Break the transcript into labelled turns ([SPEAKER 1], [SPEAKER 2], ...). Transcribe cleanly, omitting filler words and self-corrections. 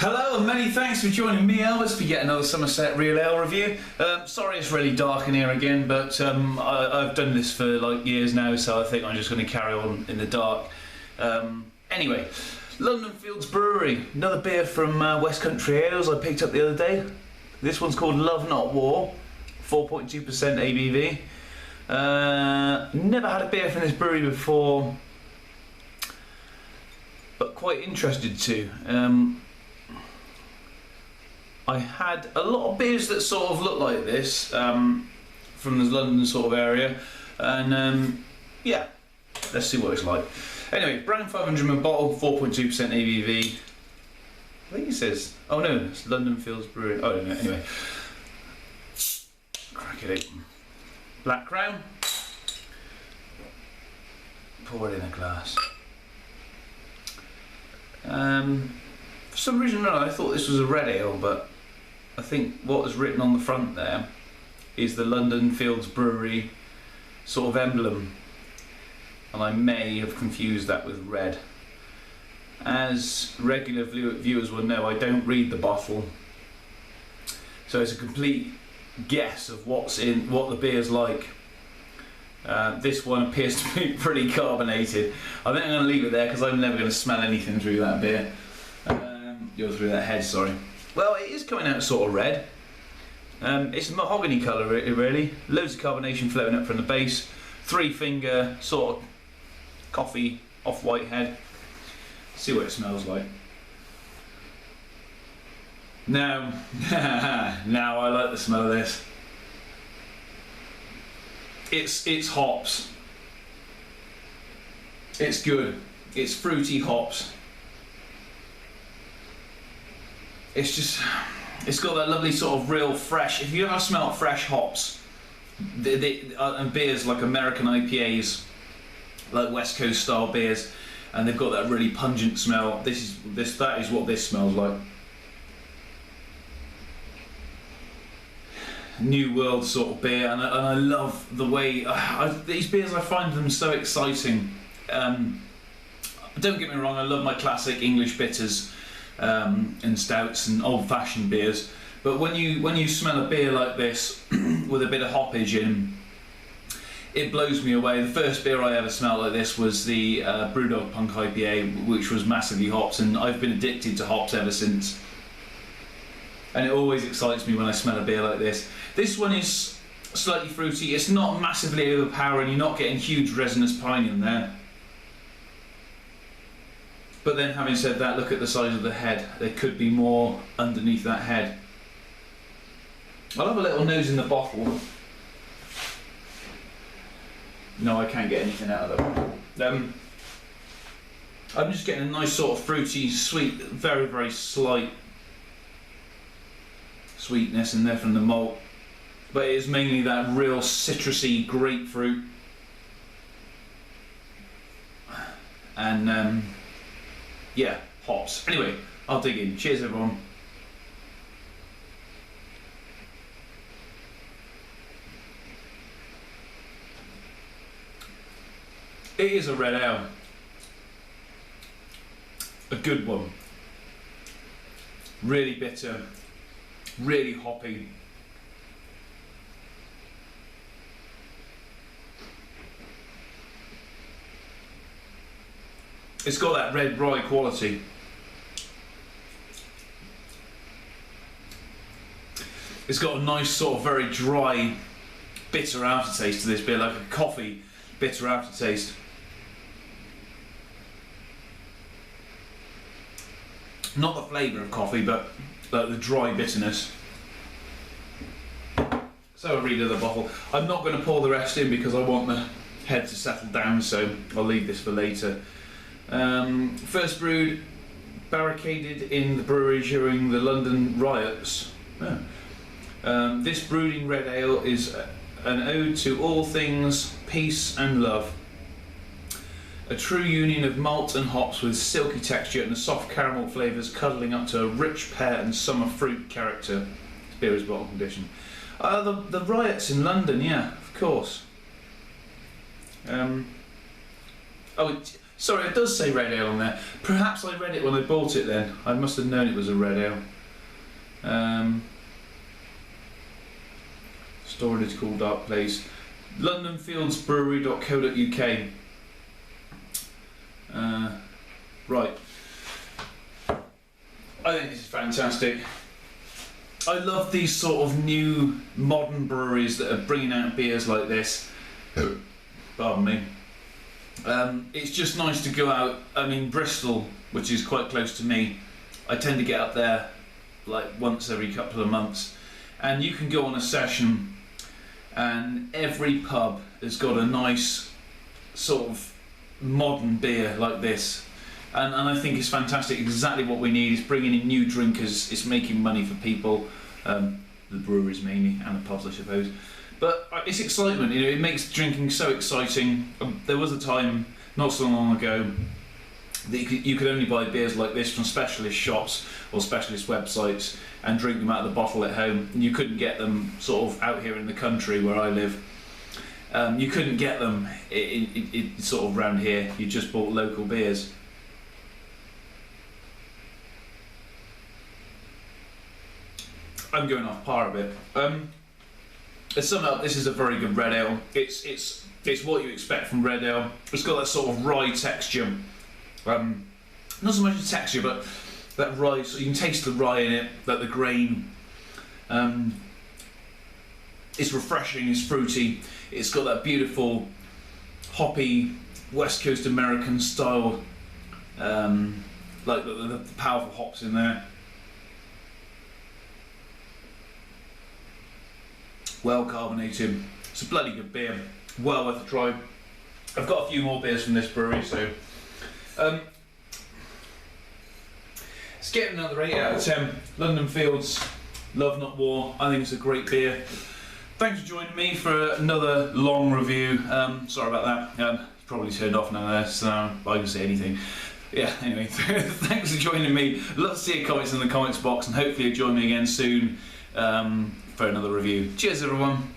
[SPEAKER 1] Hello and many thanks for joining me, Elvis, for yet another Somerset Real Ale review. Sorry it's really dark in here again, but I've done this for like years now, so I think I'm just going to carry on in the dark. Anyway, London Fields Brewery, another beer from West Country Ales I picked up the other day. This one's called Love Not War, 4.2% ABV. Never had a beer from this brewery before, but quite interested to. I had a lot of beers that sort of look like this from the London sort of area, and yeah, let's see what it's like. Anyway, brown 500ml bottle, 4.2% ABV. I think it says, oh no, it's London Fields Brewery. Oh no, anyway. Crack it open. Black Crown. Pour it in a glass. For some reason or other, I thought this was a red ale, but I think what was written on the front there is the London Fields Brewery sort of emblem, and I may have confused that with red. As regular viewers will know, I don't read the bottle, so it's a complete guess of what's in, what the beer's like. This one appears to be pretty carbonated. I think I'm going to leave it there because I'm never going to smell anything through that beer. Go through that head, sorry. Well, it is coming out sort of red. It's a mahogany colour really. Loads of carbonation floating up from the base. 3-finger sort of coffee off-white head. See what it smells like. Now, now I like the smell of this. It's hops. It's good. It's fruity hops. It's got that lovely sort of real fresh. If you ever smell fresh hops, and beers like American IPAs, like West Coast style beers, and they've got that really pungent smell. That is what this smells like. New world sort of beer, and I love the way these beers. I find them so exciting. Don't get me wrong, I love my classic English bitters and stouts and old-fashioned beers, but when you smell a beer like this with a bit of hoppage in, it blows me away. The first beer I ever smelled like this was the Brewdog Punk IPA, which was massively hops, and I've been addicted to hops ever since. And it always excites me when I smell a beer like this. This one is slightly fruity. It's not massively overpowering. You're not getting huge resinous pine in there. But then, having said that, look at the size of the head. There could be more underneath that head. I'll have a little nose in the bottle. No, I can't get anything out of them. I'm just getting a nice sort of fruity, sweet, very, very slight sweetness in there from the malt. But it is mainly that real citrusy grapefruit. And yeah, hops. Anyway, I'll dig in. Cheers, everyone. It is a red ale. A good one. Really bitter. Really hoppy. It's got that red rye quality. It's got a nice sort of very dry, bitter aftertaste to this beer, like a coffee bitter aftertaste. Not the flavour of coffee, but like the dry bitterness. So I'll read the bottle. I'm not going to pour the rest in because I want the head to settle down, so I'll leave this for later. First brewed, barricaded in the brewery during the London riots. This brooding red ale is an ode to all things peace and love. A true union of malt and hops with silky texture and the soft caramel flavours cuddling up to a rich pear and summer fruit character. This beer is bottle condition. The riots in London, yeah, of course. Sorry, it does say red ale on there. Perhaps I read it when I bought it then. I must have known it was a red ale. Store is called Dark Place. londonfieldsbrewery.co.uk. Right. I think this is fantastic. I love these sort of new modern breweries that are bringing out beers like this. Pardon me. It's just nice to go out. I mean, Bristol, which is quite close to me, I tend to get up there like once every couple of months, and you can go on a session and every pub has got a nice sort of modern beer like this, and I think it's fantastic. Exactly what we need is bringing in new drinkers. It's making money for people, the breweries mainly, and the pubs I suppose. But it's excitement, you know, it makes drinking so exciting. There was a time, not so long ago, that you could only buy beers like this from specialist shops or specialist websites and drink them out of the bottle at home. And you couldn't get them sort of out here in the country where I live. You couldn't get them sort of round here. You just bought local beers. I'm going off par a bit. To sum up, this is a very good red ale. It's what you expect from red ale. It's got that sort of rye texture. Not so much the texture, but that rye. So you can taste the rye in it, like the grain. It's refreshing. It's fruity. It's got that beautiful hoppy West Coast American style, like the powerful hops in there. Well carbonated. It's a bloody good beer. Well worth a try. I've got a few more beers from this brewery, so let's get another 8 out of 10. London Fields, Love Not War. I think it's a great beer. Thanks for joining me for another long review. Sorry about that. Probably turned off now, so I can say anything. Yeah, anyway, thanks for joining me. Love to see your comments in the comments box, and hopefully you'll join me again soon for another review. Cheers, everyone.